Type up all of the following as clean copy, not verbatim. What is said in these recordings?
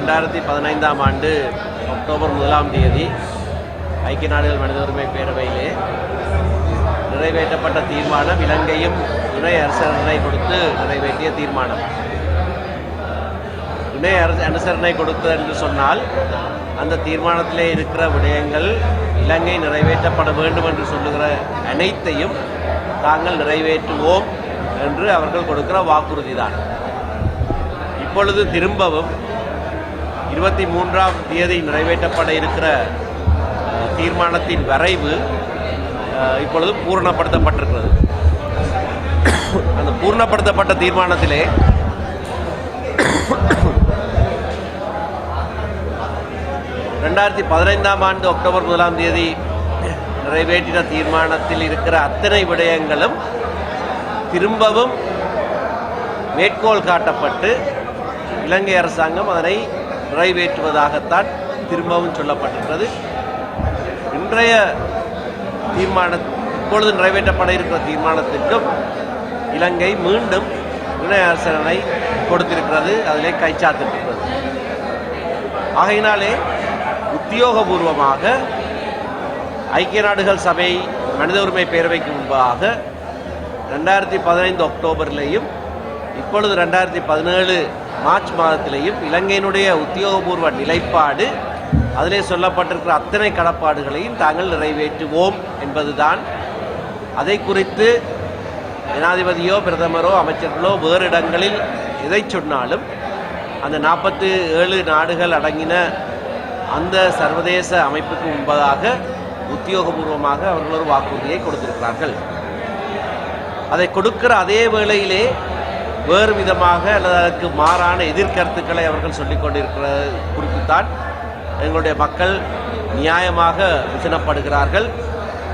2015 ஆண்டு அக்டோபர் 1ஆம் தேதி ஐக்கிய நாடுகள் மனித உரிமை பேரவையிலே நிறைவேற்றப்பட்ட தீர்மானம் இலங்கையும் துணை அனுசரணை கொடுத்து நிறைவேற்றிய தீர்மானம். துணை அனுசரணை கொடுத்தது என்று சொன்னால் அந்த தீர்மானத்திலே இருக்கிற விடயங்கள் இலங்கை நிறைவேற்றப்பட வேண்டும் என்று சொல்லுகிற அனைத்தையும் தாங்கள் நிறைவேற்றுவோம் என்று அவர்கள் கொடுக்கிற வாக்குறுதி தான். இப்பொழுது திரும்பவும் 23ஆம் தேதி நிறைவேற்றப்பட இருக்கிற தீர்மானத்தின் வரைவு இப்பொழுது பூரணப்படுத்தப்பட்டிருக்கிறது. அந்த பூரணப்படுத்தப்பட்ட தீர்மானத்திலே 2015ஆம் ஆண்டு அக்டோபர் 1ஆம் தேதி நிறைவேற்றின தீர்மானத்தில் இருக்கிற அத்தனை விடயங்களும் திரும்பவும் மேற்கோள் காட்டப்பட்டு இலங்கை அரசாங்கம் அதனை நிறைவேற்றுவதாகத்தான் திரும்பவும் சொல்லப்பட்டிருக்கிறது. இன்றைய இப்பொழுது நிறைவேற்றப்பட இருக்கிற தீர்மானத்திற்கும் இலங்கை மீண்டும் துணை அனுசரணை கொடுத்திருக்கிறது, அதிலே கைச்சாத்திருக்கிறது. ஆகையினாலே உத்தியோகபூர்வமாக ஐக்கிய நாடுகள் சபை மனித உரிமை பேரவைக்கு முன்பாக 2015 அக்டோபரிலேயும் இப்பொழுது 2017 மார்ச் மாதத்திலேயும் இலங்கையினுடைய உத்தியோகபூர்வ நிலைப்பாடு, அதிலே சொல்லப்பட்டிருக்கிற அத்தனை கடப்பாடுகளையும் தாங்கள் நிறைவேற்றுவோம் என்பதுதான். அதை குறித்து ஜனாதிபதியோ பிரதமரோ அமைச்சர்களோ வேறு இடங்களில் எதை சொன்னாலும் அந்த 47 நாடுகள் அடங்கின அந்த சர்வதேச அமைப்புக்கு முன்பதாக உத்தியோகபூர்வமாக அவர்கள் ஒரு வாக்குறுதியை கொடுத்திருக்கிறார்கள். அதை கொடுக்கிற அதே வேளையிலே வேறு விதமாக அல்லது அதற்கு மாறான எதிர்கருத்துக்களை அவர்கள் சொல்லிக் கொண்டிருக்கிறது குறித்துத்தான் எங்களுடைய மக்கள் நியாயமாக விசனப்படுகிறார்கள்.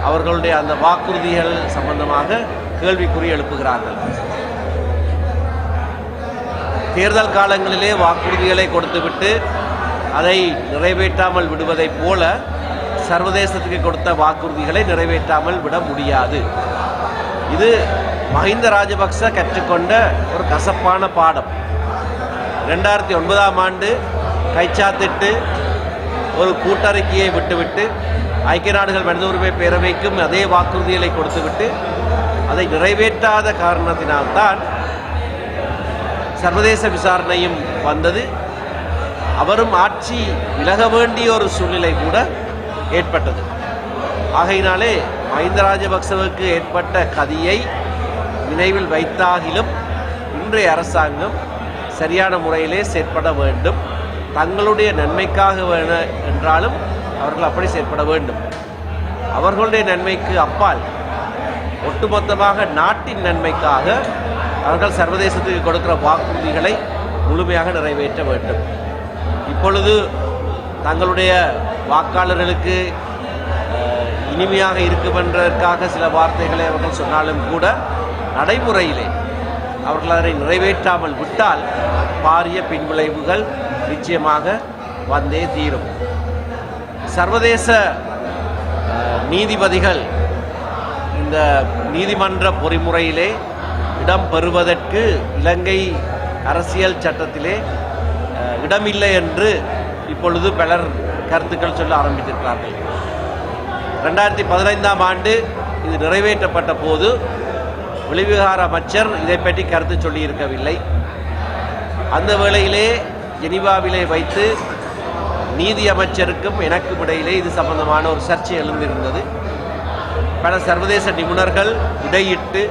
அவர்களுடைய அந்த வாக்குறுதிகள் சம்பந்தமாக கேள்விக்குறி எழுப்புகிறார்கள். தேர்தல் காலங்களிலே வாக்குறுதிகளை கொடுத்துவிட்டு அதை நிறைவேற்றாமல் விடுவதைப் போல சர்வதேசத்துக்கு கொடுத்த வாக்குறுதிகளை நிறைவேற்றாமல் விட முடியாது. இது மஹிந்த ராஜபக்ச கற்றுக்கொண்ட ஒரு கசப்பான பாடம். 2009ஆம் ஆண்டு கைச்சாத்திட்டு ஒரு கூட்டறிக்கையை விட்டுவிட்டு ஐக்கிய நாடுகள் மனித உரிமை பேரவைக்கும் அதே வாக்குறுதிகளை கொடுத்துவிட்டு அதை நிறைவேற்றாத காரணத்தினால்தான் சர்வதேச விசாரணையும் வந்தது. அவரும் ஆட்சி விலக வேண்டிய ஒரு சூழ்நிலை கூட ஏற்பட்டது. ஆகையினாலே மஹிந்த ராஜபக்சவுக்கு ஏற்பட்ட கதியை நினைவில் வைத்தாகிலும் இன்றைய அரசாங்கம் சரியான முறையிலே செயற்பட வேண்டும். தங்களுடைய நன்மைக்காக என்றாலும் அவர்கள் அப்படி செயற்பட வேண்டும். அவர்களுடைய நன்மைக்கு அப்பால் ஒட்டுமொத்தமாக நாட்டின் நன்மைக்காக அவர்கள் சர்வதேசத்துக்கு கொடுக்கிற வாக்குறுதிகளை முழுமையாக நிறைவேற்ற வேண்டும். இப்பொழுது தங்களுடைய வாக்காளர்களுக்கு இனிமையாக இருக்கும் என்பதற்காக சில வார்த்தைகளை அவர்கள் சொன்னாலும் கூட நடைமுறையிலே அவர்கள் அதனை நிறைவேற்றாமல் விட்டால் பாரிய பின்விளைவுகள் நிச்சயமாக வந்தே தீரும். சர்வதேச நீதிபதிகள் இந்த நீதிமன்ற பொறிமுறையிலே இடம் பெறுவதற்கு இலங்கை அரசியல் சட்டத்திலே இடமில்லை என்று இப்பொழுது பலர் கருத்துக்கள் சொல்ல ஆரம்பித்திருக்கிறார்கள். 2015ஆம் ஆண்டு இது நிறைவேற்றப்பட்ட போது வெளிவிவகார அமைச்சர் இதை பற்றி கருத்து சொல்லியிருக்கவில்லை. அந்த வேளையிலே ஜெனீவாவிலே வைத்து நீதி அமைச்சருக்கும் எனக்கும் இடையிலே இது சம்பந்தமான ஒரு சர்ச்சை எழுந்திருந்தது. பல சர்வதேச நிபுணர்கள் இடையிட்டு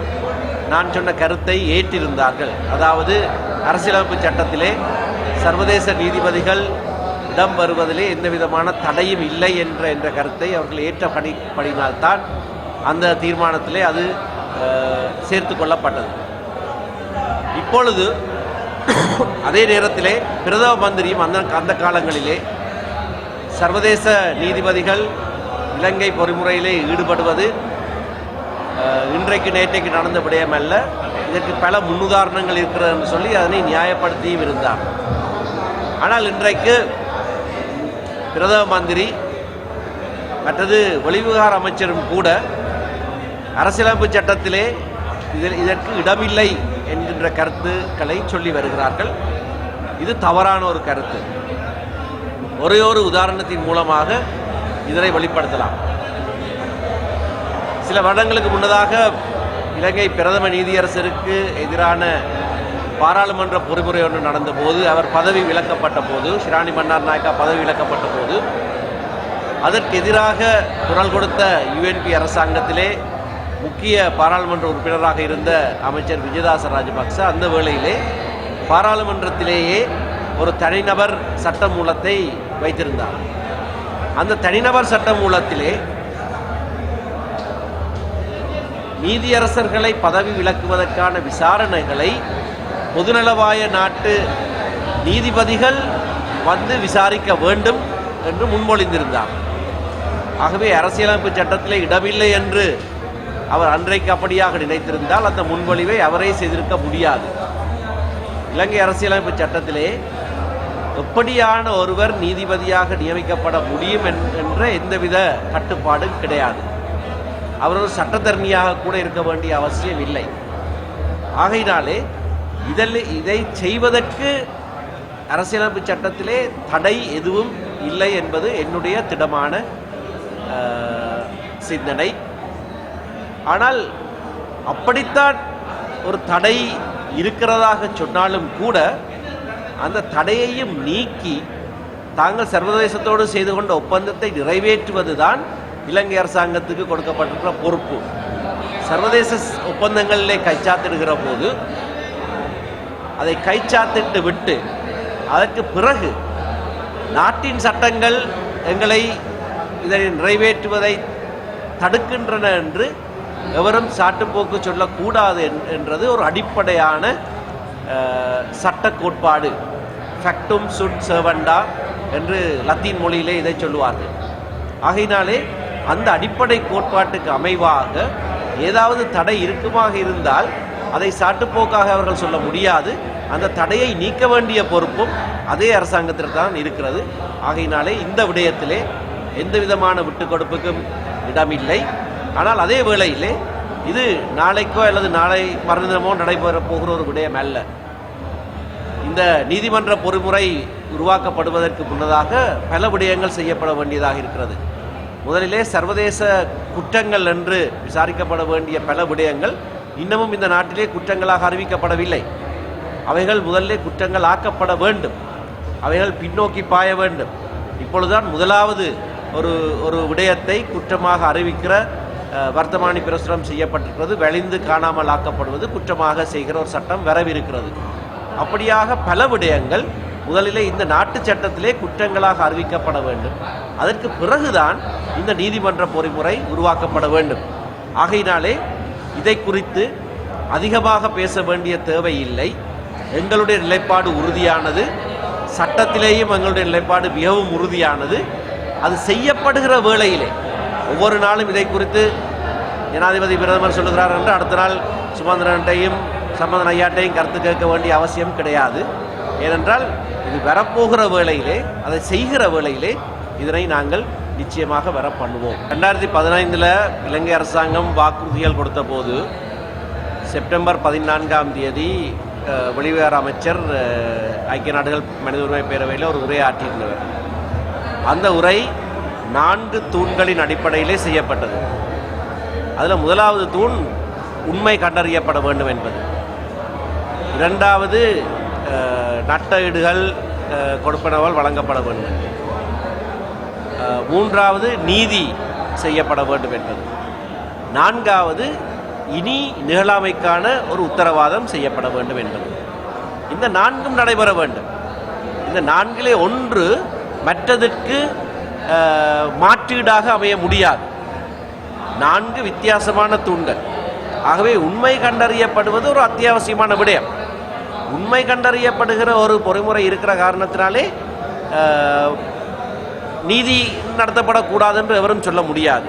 நான் சொன்ன கருத்தை ஏற்றிருந்தார்கள். அதாவது அரசியலமைப்பு சட்டத்திலே சர்வதேச நீதிபதிகள் இடம் வருவதிலே எந்த விதமான தடையும் இல்லை என்ற கருத்தை அவர்கள் ஏற்ற படினால்தான் அந்த தீர்மானத்திலே அது சேர்த்து கொள்ளப்பட்டது. இப்பொழுது அதே நேரத்திலே பிரதம மந்திரியும் அந்த காலங்களிலே சர்வதேச நீதிபதிகள் இலங்கை பொறிமுறையிலே ஈடுபடுவது இன்றைக்கு நேற்றைக்கு நடந்த விடயம் அல்ல, இதற்கு பல முன்னுதாரணங்கள் இருக்கிறது என்று சொல்லி அதனை நியாயப்படுத்தியும் இருந்தார். ஆனால் இன்றைக்கு பிரதம மந்திரி மற்றது வெளிவிவகார அமைச்சரும் கூட அரசியலமைப்பு சட்டத்திலே இதற்கு இடமில்லை என்கின்ற கருத்துக்களை சொல்லி வருகிறார்கள். இது தவறான ஒரு கருத்து. ஒரே ஒரு உதாரணத்தின் மூலமாக இதனை வெளிப்படுத்தலாம். சில வருடங்களுக்கு முன்னதாக இலங்கை பிரதம நீதியரசருக்கு எதிரான பாராளுமன்ற பொறிமுறை ஒன்று நடந்தபோது, அவர் பதவி விலக்கப்பட்ட போது, ஷிராணி பண்டார் நாயக்கா பதவி விலக்கப்பட்ட போது, அதற்கு எதிராக குரல் கொடுத்த யுஎன்பி அரசாங்கத்திலே முக்கிய பாராளுமன்ற உறுப்பினராக இருந்த அமைச்சர் விஜயதாச ராஜபக்ச அந்த வேளையிலே பாராளுமன்றத்திலேயே ஒரு தனிநபர் சட்டமூலத்தை வைத்திருந்தார். அந்த தனிநபர் சட்டமூலத்திலே நீதியரசர்களை பதவி விலக்குவதற்கான விசாரணைகளை பொதுநலவாய நாட்டு நீதிபதிகள் வந்து விசாரிக்க வேண்டும் என்று முன்மொழிந்திருந்தார். ஆகவே அரசியலமைப்பு சட்டத்திலே இடமில்லை என்று அவர் அன்றைக்கு அப்படியாக நினைத்திருந்தால் அந்த முன்மொழிவை அவரே செய்திருக்க முடியாது. இலங்கை அரசியலமைப்பு சட்டத்திலே எப்படியான ஒருவர் நீதிபதியாக நியமிக்கப்பட முடியும் என்ற எந்தவித கட்டுப்பாடும் கிடையாது. அவர் ஒரு சட்டத்தரணியாக கூட இருக்க வேண்டிய அவசியம் இல்லை. ஆகையினாலே இதை செய்வதற்கு அரசியலமைப்பு சட்டத்திலே தடை எதுவும் இல்லை என்பது என்னுடைய திடமான சிந்தனை. ஆனால் அப்படித்தான் ஒரு தடை இருக்கிறதாக சொன்னாலும் கூட அந்த தடையையும் நீக்கி தாங்கள் சர்வதேசத்தோடு செய்து கொண்ட ஒப்பந்தத்தை நிறைவேற்றுவதுதான் இலங்கை அரசாங்கத்துக்கு கொடுக்கப்பட்டிருக்கிற பொறுப்பு. சர்வதேச ஒப்பந்தங்களிலே கைச்சாத்திடுகிற போது அதை கைச்சாத்திட்டு விட்டு அதற்கு பிறகு நாட்டின் சட்டங்கள் எங்களை இதை நிறைவேற்றுவதை தடுக்கின்றன என்று எவரும் சாட்டுப்போக்கு சொல்லக்கூடாது என்றது ஒரு அடிப்படையான சட்ட கோட்பாடு. ஃபேக்டும் சுட் செர்வண்டா என்று லத்தீன் மொழியிலே இதை சொல்லுவார்கள். ஆகையினாலே அந்த அடிப்படை கோட்பாட்டுக்கு அமைவாக ஏதாவது தடை இருக்குமாக இருந்தால் அதை சாட்டுப்போக்காக அவர்கள் சொல்ல முடியாது. அந்த தடையை நீக்க வேண்டிய பொறுப்பும் அதே அரசாங்கத்திற்கு தான் இருக்கிறது. ஆகையினாலே இந்த விடயத்திலே எந்த விதமான விட்டு கொடுப்புக்கும் இடமில்லை. ஆனால் அதே வேளையிலே இது நாளைக்கோ அல்லது நாளை மறுதினமோ நடைபெறப் போகிற ஒரு விடயம் அல்ல. இந்த நீதிமன்ற பொறிமுறை உருவாக்கப்படுவதற்கு முன்னதாக பல விடயங்கள் செய்யப்பட வேண்டியதாக இருக்கிறது. முதலிலே சர்வதேச குற்றங்கள் என்று விசாரிக்கப்பட வேண்டிய பல விடயங்கள் இன்னமும் இந்த நாட்டிலே குற்றங்களாக அறிவிக்கப்படவில்லை. அவைகள் முதலிலே குற்றங்கள் ஆக்கப்பட வேண்டும். அவைகள் பின்னோக்கி பாய வேண்டும். இப்பொழுதுதான் முதலாவது ஒரு விடயத்தை குற்றமாக அறிவிக்கிற வர்த்தமானி பிரசுரம் செய்யப்பட்டிருக்கிறது. வெளிந்து காணாமல் ஆக்கப்படுவது குற்றமாக செய்கிற ஒரு சட்டம் வரவிருக்கிறது. அப்படியாக பல விடயங்கள் முதலிலே இந்த நாட்டு சட்டத்திலே குற்றங்களாக அறிவிக்கப்பட வேண்டும். அதற்கு பிறகுதான் இந்த நீதிமன்ற பொறிமுறை உருவாக்கப்பட வேண்டும். ஆகையினாலே இதை குறித்து அதிகமாக பேச வேண்டிய தேவை இல்லை. எங்களுடைய நிலைப்பாடு உறுதியானது. சட்டத்திலேயும் எங்களுடைய நிலைப்பாடு மிகவும் உறுதியானது. அது செய்யப்படுகிற வேளையிலே ஒவ்வொரு நாளும் இதை குறித்து ஜனாதிபதி பிரதமர் சொல்லுகிறார் என்று அடுத்த நாள் சுமந்திரன்ட்டையும் சம்பந்தன் ஐயாட்டையும் கருத்து கேட்க வேண்டிய அவசியம் கிடையாது. ஏனென்றால் இது வரப்போகிற வேளையிலே, அதை செய்கிற வேளையிலே இதனை நாங்கள் நிச்சயமாக வர பண்ணுவோம். 2015 இலங்கை அரசாங்கம் வாக்குறுதிகள் கொடுத்த போது செப்டம்பர் 14 வெளிவிவகார அமைச்சர் ஐக்கிய நாடுகள் மனித உரிமை பேரவையில் ஒரு உரை ஆற்றியிருந்தவர். அந்த உரை 4 தூண்களின் அடிப்படையிலே செய்யப்பட்டது. அதில் முதலாவது தூண் உண்மை கண்டறியப்பட வேண்டும் என்பது. இரண்டாவது நட்டஈடுகள் கொடுப்பனவால் வழங்கப்பட வேண்டும். மூன்றாவது நீதி செய்யப்பட வேண்டும் என்பது. நான்காவது இனி நிகழாமைக்கான ஒரு உத்தரவாதம் செய்யப்பட வேண்டும் என்பது. இந்த 4ம் நடைபெற வேண்டும். இந்த 4லே ஒன்று மற்றதற்கு மாற்றீடாக அமைய முடியாது. 4 வித்தியாசமான தூண்கள். ஆகவே உண்மை கண்டறியப்படுவது ஒரு அத்தியாவசியமான விடயம். உண்மை கண்டறியப்படுகிற ஒரு பொறிமுறை இருக்கிற காரணத்தினாலே நீதி நடத்தப்படக்கூடாது என்று எவரும் சொல்ல முடியாது.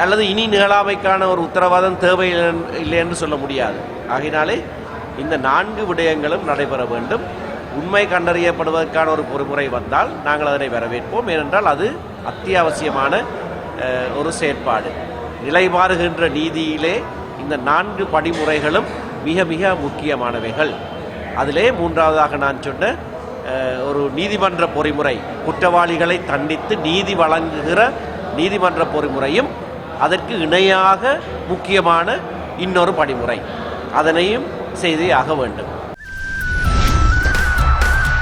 அல்லது இனி நிகழாமைக்கான ஒரு உத்தரவாதம் தேவை இல்லை என்று சொல்ல முடியாது. ஆகினாலே இந்த 4 விடயங்களும் நடைபெற வேண்டும். உண்மை கண்டறியப்படுவதற்கான ஒரு பொறிமுறை வந்தால் நாங்கள் அதனை வரவேற்போம். ஏனென்றால் அது அத்தியாவசியமான ஒரு செயற்பாடு. நிலைமாறுகின்ற நீதியிலே இந்த 4 படிமுறைகளும் மிக மிக முக்கியமானவைகள். அதிலே மூன்றாவதாக நான் சொன்ன ஒரு நீதிமன்ற பொறிமுறை, குற்றவாளிகளை தண்டித்து நீதி வழங்குகிற நீதிமன்ற பொறிமுறையும் அதற்கு இணையாக முக்கியமான இன்னொரு படிமுறை, அதனையும் செய்தே ஆக வேண்டும்.